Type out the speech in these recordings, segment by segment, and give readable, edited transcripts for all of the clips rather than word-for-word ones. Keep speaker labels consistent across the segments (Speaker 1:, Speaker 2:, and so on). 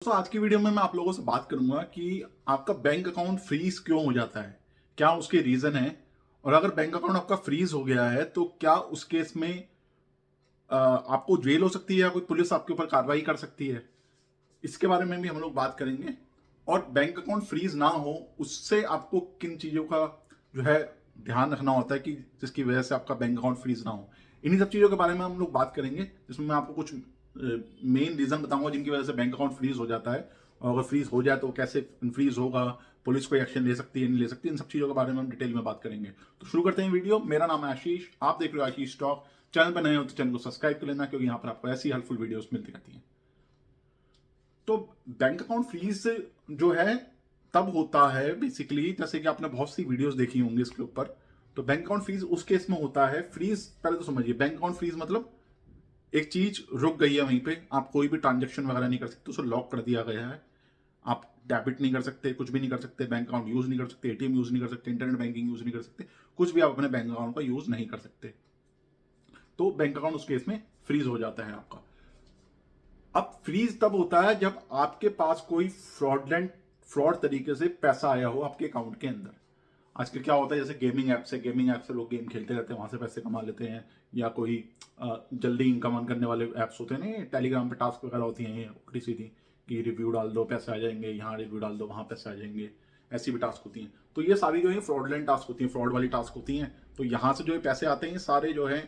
Speaker 1: दोस्तों आज की वीडियो में मैं आप लोगों से बात करूंगा कि आपका बैंक अकाउंट फ्रीज क्यों हो जाता है, क्या उसके रीजन है। और अगर बैंक अकाउंट आपका फ्रीज हो गया है तो क्या उस केस में आपको जेल हो सकती है या कोई पुलिस आपके ऊपर कार्रवाई कर सकती है, इसके बारे में भी हम लोग बात करेंगे। और बैंक अकाउंट फ्रीज ना हो उससे आपको किन चीजों का जो है ध्यान रखना होता है कि जिसकी वजह से आपका बैंक अकाउंट फ्रीज ना हो। इन्हीं सब चीजों के बारे में हम लोग बात करेंगे, जिसमें मैं आपको कुछ मेन रीजन बताऊंगा जिनकी वजह से बैंक अकाउंट फ्रीज हो जाता है। और अगर फ्रीज हो जाए तो कैसे फ्रीज होगा, पुलिस कोई एक्शन ले सकती है नहीं ले सकती, इन सब चीजों के बारे में हम डिटेल में बात करेंगे। तो शुरू करते हैं वीडियो। मेरा नाम है आशीष, आप देख रहे हो आशीष टॉक। चैनल पर नए हो तो चैनल को सब्सक्राइब कर लेना, क्योंकि यहाँ पर आपको ऐसी हेल्पफुल वीडियोस मिलती रहती हैं। तो बैंक अकाउंट फ्रीज जो है तब होता है बेसिकली, जैसे कि आपने बहुत सी वीडियोस देखी होंगी इसके ऊपर। तो बैंक अकाउंट फ्रीज उस केस में होता है। फ्रीज पहले तो समझिए, बैंक अकाउंट फ्रीज मतलब एक चीज रुक गई है वहीं पे, आप कोई भी ट्रांजेक्शन वगैरह नहीं कर सकते, उसे लॉक कर दिया गया है। आप डेबिट नहीं कर सकते, कुछ भी नहीं कर सकते, बैंक अकाउंट यूज नहीं कर सकते, एटीएम यूज नहीं कर सकते, इंटरनेट बैंकिंग यूज नहीं कर सकते, कुछ भी आप अपने बैंक अकाउंट का यूज नहीं कर सकते। तो बैंक अकाउंट उस केस में फ्रीज हो जाता है आपका। अब फ्रीज तब होता है जब आपके पास कोई फ्रॉड तरीके से पैसा आया हो आपके अकाउंट के अंदर। आजकल क्या होता है, जैसे गेमिंग ऐप से लोग गेम खेलते रहते हैं, वहां से पैसे कमा लेते हैं। या कोई जल्दी इनकम अर्न करने वाले ऐप्स होते हैं ना, टेलीग्राम पे टास्क वगैरह होती हैं उल्टी सीधी, कि रिव्यू डाल दो पैसे आ जाएंगे, यहाँ रिव्यू डाल दो वहां पैसे आ जाएंगे। ऐसी भी टास्क होती हैं। तो ये सारी जो है फ्रॉडलेंट टास्क होती हैं, फ्रॉड वाली टास्क होती हैं। तो यहाँ से जो है पैसे आते हैं, सारे जो है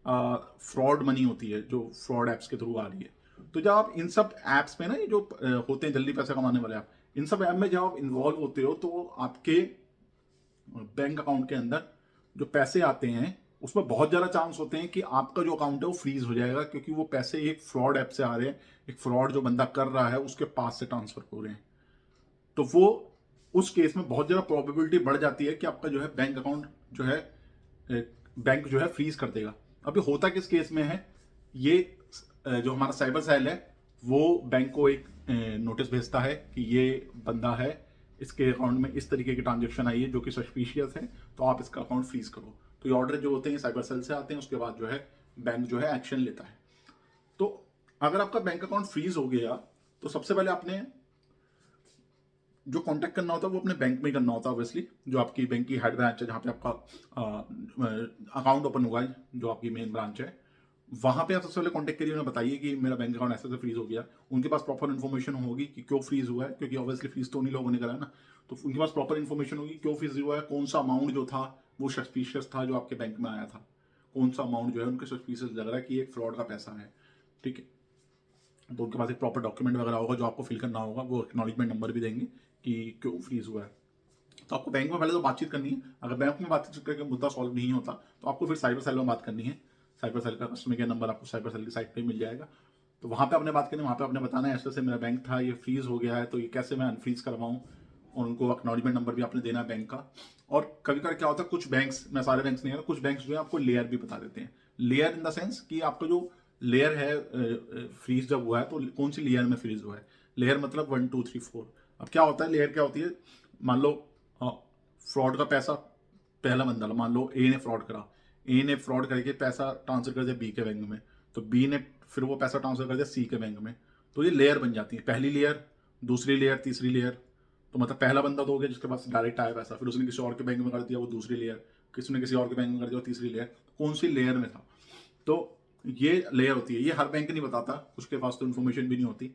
Speaker 1: फ्रॉड मनी होती है जो फ्रॉड ऐप्स के थ्रू आ रही है। तो जब आप इन सब ऐप्स में ना, ये जो होते हैं जल्दी पैसा कमाने वाले ऐप, इन सब ऐप में जब आप इन्वॉल्व होते हो तो आपके बैंक अकाउंट के अंदर जो पैसे आते हैं उसमें बहुत ज़्यादा चांस होते हैं कि आपका जो अकाउंट है वो फ्रीज हो जाएगा, क्योंकि वो पैसे एक फ्रॉड ऐप से आ रहे हैं, एक फ्रॉड जो बंदा कर रहा है उसके पास से ट्रांसफर हो रहे हैं। तो वो उस केस में बहुत ज़्यादा प्रोबेबिलिटी बढ़ जाती है कि आपका जो है बैंक अकाउंट जो है बैंक जो है फ्रीज कर देगा। अभी होता किस केस में है, ये जो हमारा साइबर सेल है वो बैंक को एक नोटिस भेजता है कि ये बंदा है, इसके अकाउंट में इस तरीके की ट्रांजेक्शन आई है जो कि सस्पिशियस है, तो आप इसका अकाउंट फ्रीज करो। तो ये ऑर्डर जो होते हैं साइबर सेल से आते हैं, उसके बाद जो है बैंक जो है एक्शन लेता है। तो अगर आपका बैंक अकाउंट फ्रीज हो गया तो सबसे पहले आपने जो कांटेक्ट करना होता है वो अपने बैंक में ही करना होता है। ऑब्वियसली जो आपकी बैंक की हेड ब्रांच है, जहाँ पे आपका अकाउंट ओपन हुआ है, जो आपकी मेन ब्रांच है, वहां पे आप सबसे पहले कांटेक्ट करिए, उन्हें बताइए कि मेरा बैंक अकाउंट ऐसे फ्रीज हो गया। उनके पास प्रॉपर इन्फॉर्मेशन होगी कि क्यों फ्रीज हुआ है, क्योंकि ऑब्वियसली फ्रीज तो उन्हीं लोगों ने करा है ना। तो उनके पास प्रॉपर इन्फॉर्मेशन होगी क्यों फ्रीज हुआ है, कौन सा अमाउंट जो था वो सस्पिशियस था जो आपके बैंक में आया था, कौन सा अमाउंट जो है उनके सस्पिशियस लग रहा है कि एक फ्रॉड का पैसा है। ठीक है, तो उनके पास एक प्रॉपर डॉक्यूमेंट वगैरह होगा जो आपको फिल करना होगा, वो एक्नॉलेजमेंट नंबर भी देंगे कि क्यों फ्रीज हुआ है। तो आपको बैंक में पहले तो बातचीत करनी है। अगर बैंक में बातचीत करके मुद्दा सॉल्व नहीं होता तो आपको फिर साइबर सेल में बात करनी है। साइबर सेल का कस्टमर केयर नंबर आपको साइबर सेल की साइट पे मिल जाएगा। तो वहां पे आपने बात करनी है, वहां पे आपने बताना है ऐसे ऐसे मेरा बैंक था, ये फ्रीज हो गया है, तो ये कैसे मैं अनफ्रीज करवाऊँ। और उनको एक्नॉलेजमेंट नंबर भी आपने देना है बैंक का। और कभी कभी क्या होता है, कुछ बैंक्स, मैं सारे बैंक्स नहीं है, कुछ बैंक्स जो है आपको लेयर भी बता देते हैं। लेयर इन द सेंस कि आपका जो लेयर है फ्रीज जब हुआ है तो कौन सी लेयर में फ्रीज हुआ है। लेयर मतलब 1 2 3 4। अब क्या होता है, लेयर क्या होती है, मान लो फ्रॉड का पैसा पहला बंदा, मान लो ए ने फ्रॉड करा, ए ने फ्रॉड करके पैसा ट्रांसफर कर दिया बी के बैंक में, तो बी ने फिर वो पैसा ट्रांसफर कर दिया सी के बैंक में। तो ये लेयर बन जाती है, पहली लेयर, दूसरी लेयर, तीसरी लेयर। तो मतलब पहला बंदा तो हो गया जिसके पास डायरेक्ट आया पैसा, फिर उसने किसी और के बैंक में कर दिया वो दूसरी लेयर, किसी ने किसी और के बैंक में कर दिया वो तीसरी लेयर। कौन सी लेयर में था, तो ये लेयर होती है। ये हर बैंक नहीं बताता, कुछ के पास तो इन्फॉर्मेशन भी नहीं होती।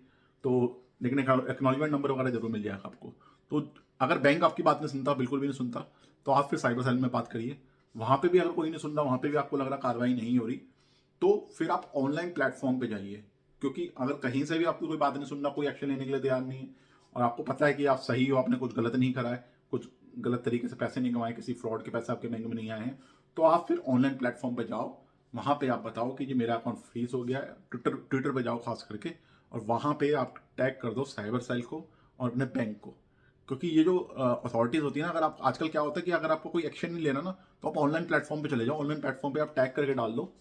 Speaker 1: तो लेकिन एक्नॉलेजमेंट नंबर वगैरह जरूर मिल जाएगा आपको। तो अगर बैंक आपकी बात नहीं सुनता, बिल्कुल भी नहीं सुनता, तो आप फिर साइबर सेल में बात करिए। वहां पे भी अगर कोई नहीं सुन रहा, वहां पे भी आपको लग रहा कार्रवाई नहीं हो रही, तो फिर आप ऑनलाइन प्लेटफॉर्म पे जाइए। क्योंकि अगर कहीं से भी आपकी कोई बात नहीं सुन रहा, कोई एक्शन लेने के लिए तैयार नहीं है, और आपको पता है कि आप सही हो, आपने कुछ गलत नहीं करा है, कुछ गलत तरीके से पैसे नहीं कमाए, किसी फ्रॉड के पैसे आपके बैंक में नहीं आए हैं, तो आप फिर ऑनलाइन प्लेटफॉर्म पे जाओ। वहां पे आप बताओ कि जी मेरा अकाउंट फ्रीज हो गया है। ट्विटर पे जाओ खास करके, और वहां पे आप टैग कर दो साइबर सेल को और अपने बैंक को। क्योंकि ये जो अथॉरिटीज होती है ना, अगर आप, आजकल क्या होता है कि अगर आपको कोई एक्शन नहीं लेना ना, तो आप ऑनलाइन प्लेटफॉर्म पे चले जाओ। ऑनलाइन प्लेटफॉर्म पे आप टैग करके डाल दो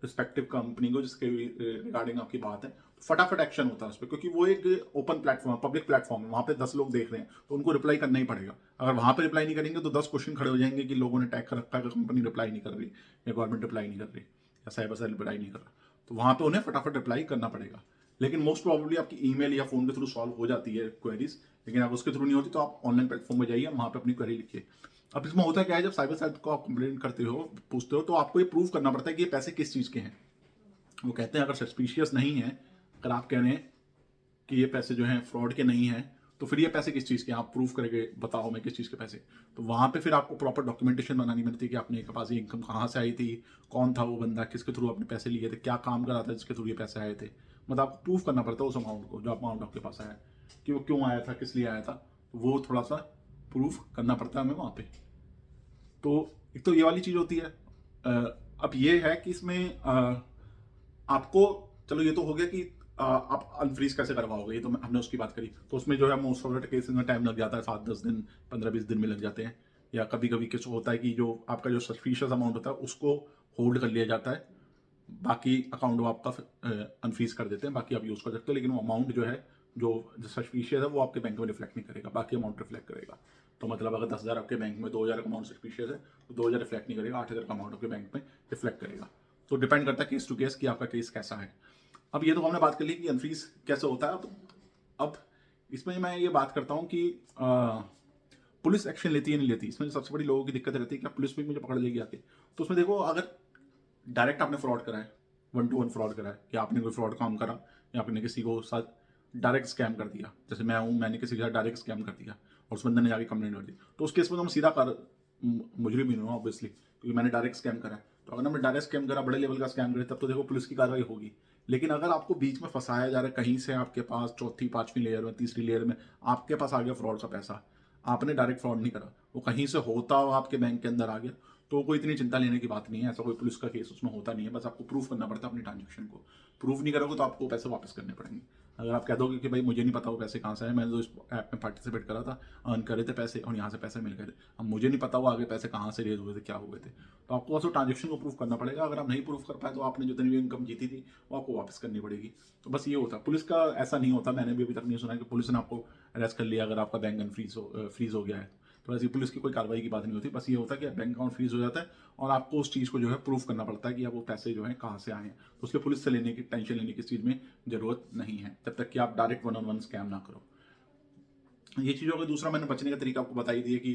Speaker 1: रिस्पेक्टिव कंपनी को जिसके रिगार्डिंग आपकी बात है, तो फटाफट एक्शन होता है उस पर। क्योंकि वो एक ओपन प्लेटफॉर्म, पब्लिक प्लेटफॉर्म है, वहां पे 10 लोग देख रहे हैं, तो उनको रिप्लाई करना ही पड़ेगा। अगर वहां पे रिप्लाई नहीं करेंगे तो 10 क्वेश्चन खड़े हो जाएंगे कि लोगों ने टैग कर रखा है, कंपनी रिप्लाई नहीं कर रही, या गवर्नमेंट रिप्लाई नहीं कर रही, या साइबर सेल रिप्लाई नहीं कर रहा। तो वहां पे उन्हें फटाफट रिप्लाई करना पड़ेगा। लेकिन मोस्ट प्रोबेबली आपकी ईमेल या फोन के थ्रू सॉल्व हो जाती है क्वेरीज। लेकिन अगर उसके थ्रू नहीं होती तो आप ऑनलाइन प्लेटफॉर्म में जाइए, वहाँ पे अपनी क्वेरी लिखिए। अब इसमें होता क्या है, जब साइबर सेल को आप कंप्लेंट करते हो, पूछते हो, तो आपको ये प्रूव करना पड़ता है कि ये पैसे किस चीज़ के हैं। वो कहते हैं अगर सस्पिशियस नहीं है, अगर आप कह रहे हैं कि ये पैसे जो हैं फ्रॉड के नहीं हैं, तो फिर ये पैसे किस चीज़ के हैं, आप प्रूफ करके बताओ मैं किस चीज़ के पैसे। तो वहाँ पे फिर आपको प्रॉपर डॉक्यूमेंटेशन बनानी पड़ती है कि आपने के पास ये इनकम कहाँ से आई थी, कौन था वो बंदा, किसके थ्रू आपने पैसे लिए थे, क्या काम करा था जिसके थ्रू ये पैसे आए थे। मतलब आपको प्रूफ करना पड़ता है उस अमाउंट को, जो अमाउंट आपके पास आया कि वो क्यों आया था, किस लिए आया था, तो वो थोड़ा सा प्रूफ करना पड़ता है हमें वहाँ पे। तो एक तो ये वाली चीज़ होती है। अब ये है कि इसमें आपको, चलो ये तो हो गया कि आप अनफ्रीज कैसे करवाओगे, ये तो हमने उसकी बात करी। तो उसमें जो है मोस्ट ऑफ द केसेस में टाइम लग जाता है, 7-10 दिन, 15-20 दिन में लग जाते हैं। या कभी कभी किस होता है कि जो आपका जो सस्पिशियस अमाउंट होता है उसको होल्ड कर लिया जाता है, बाकी अकाउंट वो आपका अनफ्रीज कर देते हैं, बाकी आप यूज़ कर सकते हो। लेकिन वो अमाउंट जो है, जो सस्पिशियस है, वो आपके बैंक में रिफ्लेक्ट नहीं करेगा, बाकी अमाउंट रिफ्लेक्ट करेगा। तो मतलब अगर 10,000 आपके बैंक में 2,000 का अमाउंट सस्पिशियस है, तो 2,000 रिफ्लेक्ट नहीं करेगा, 8,000 का अमाउंट आपके बैंक में रिफ्लेक्ट करेगा। तो डिपेंड करता है केस टू केस कि आपका केस कैसा है। अब ये तो हमने बात कर ली कि अनफ्रीज कैसे होता है। अब इसमें मैं ये बात करता हूँ कि पुलिस एक्शन लेती है नहीं लेती। इसमें सबसे बड़ी लोगों की दिक्कत रहती है कि पुलिस भी मुझे पकड़ लेगी आके। तो उसमें देखो, अगर डायरेक्ट आपने फ्रॉड करा है, 1-to-1 फ्रॉड करा है, या आपने कोई फ्रॉड काम करा, या आपने किसी को साथ डायरेक्ट स्कैम कर दिया, जैसे मैं हूँ, मैंने किसी के साथ डायरेक्ट स्कैम कर दिया और उस बंदे ने जाके कंप्लेंट कर दी, तो उस केस में तो मैं सीधा मुजरिम ही हूँ ऑब्वियसली, क्योंकि मैंने डायरेक्ट स्कैम करा है। तो अगर हमने डायरेक्ट स्कैम करा, बड़े लेवल का स्कैम करे, तब तो देखो पुलिस की कार्रवाई होगी। लेकिन अगर आपको बीच में फंसाया जा रहा है, कहीं से आपके पास चौथी, पांचवी लेयर में, तीसरी लेयर में आपके पास आ गया फ्रॉड का पैसा, आपने डायरेक्ट फ्रॉड नहीं करा, वो कहीं से होता हुआ आपके बैंक के अंदर आ गया, तो कोई इतनी चिंता लेने की बात नहीं है। ऐसा कोई पुलिस का केस उसमें होता नहीं है। बस आपको प्रूफ करना पड़ता है अपनी ट्रांजेक्शन को। प्रूफ नहीं करोगे तो आपको पैसे वापस करने पड़ेंगे। अगर आप कह दोगे कि भाई मुझे नहीं पता वो पैसे कहाँ से आए, मैंने तो इस ऐप में पार्टिसिपेट करा था, अर्न करे थे पैसे और यहाँ से पैसे मिल गए थे, अब मुझे नहीं पता वो आगे पैसे कहाँ से रेज हुए थे, क्या हुए थे, तो आपको बस ट्रांजेक्शन को प्रूफ करना पड़ेगा। अगर आप नहीं प्रूफ कर पाए तो आपने जितनी भी इनकम जीती थी वो आपको वापस करनी पड़ेगी। तो बस ये होता है। पुलिस का ऐसा नहीं होता, मैंने भी अभी तक नहीं सुना कि पुलिस ने आपको अरेस्ट कर लिया अगर आपका बैंक फ्रीज हो गया है। तो ऐसी पुलिस की कोई कार्रवाई की बात नहीं होती। बस ये होता है कि बैंक अकाउंट फ्रीज हो जाता है और आपको उस चीज़ को जो है प्रूफ करना पड़ता है कि अब वो पैसे जो हैं कहाँ से आए हैं। तो उसके पुलिस से लेने की, टेंशन लेने की चीज़ में ज़रूरत नहीं है, जब तक कि आप डायरेक्ट 1-on-1 स्कैम ना करो। ये चीज़ों का दूसरा मैंने बचने का तरीका आपको बता ही दिया कि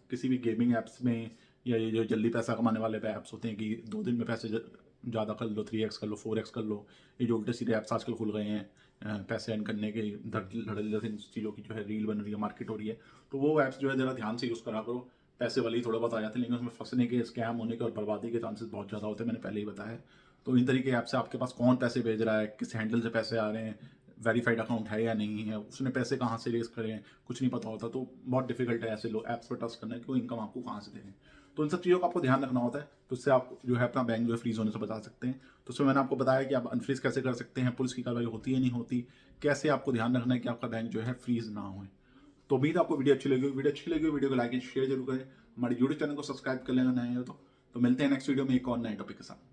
Speaker 1: किसी भी गेमिंग ऐप्स में, या ये जो जल्दी पैसा कमाने वाले ऐप्स होते हैं कि 2 दिन में पैसे ज़्यादा कर लो, 3x कर लो, 4x कर लो, ये जो उल्टे सीधे ऐप्स आजकल खुल गए हैं पैसे अर्न करने के, धड़ल्ले चीज़ों की जो है रील बन रही है, मार्केट हो रही है, तो वो ऐप्स जो है ज़रा ध्यान से यूज़ करा करो। पैसे वाले ही थोड़ा बहुत आ जाते हैं, लेकिन उसमें फंसने के, स्कैम होने के और बर्बादी के चांसेस बहुत ज़्यादा होते हैं, मैंने पहले ही बताया है। तो इन तरीके ऐप से आपके पास कौन पैसे भेज रहा है, किस हैंडल से पैसे आ रहे हैं, वेरीफाइड अकाउंट है या नहीं है, उसने पैसे कहाँ से रेस करे हैं, कुछ नहीं पता होता। तो बहुत डिफिकल्ट है ऐसे लोग ऐप्स पर ट्रस्ट करना कि वो इनकम आपको कहाँ से दे रहे हैं। तो इन सब चीज़ों का आपको ध्यान रखना होता है, तो इससे आप जो है अपना बैंक जो है फ्रीज होने से बचा सकते हैं। तो उसमें मैंने आपको बताया कि आप अनफ्रीज कैसे कर सकते हैं, पुलिस की कार्रवाई होती है नहीं होती, कैसे आपको ध्यान रखना है कि आपका बैंक जो है फ्रीज ना हो। तो उम्मीद आपको वीडियो अच्छी लगी। वीडियो को लाइक एंड शेयर जरूर करें। हमारे यूट्यूब चैनल को सब्सक्राइब कर लेना नए हो तो मिलते हैं नेक्स्ट वीडियो में एक और नए टॉपिक के साथ।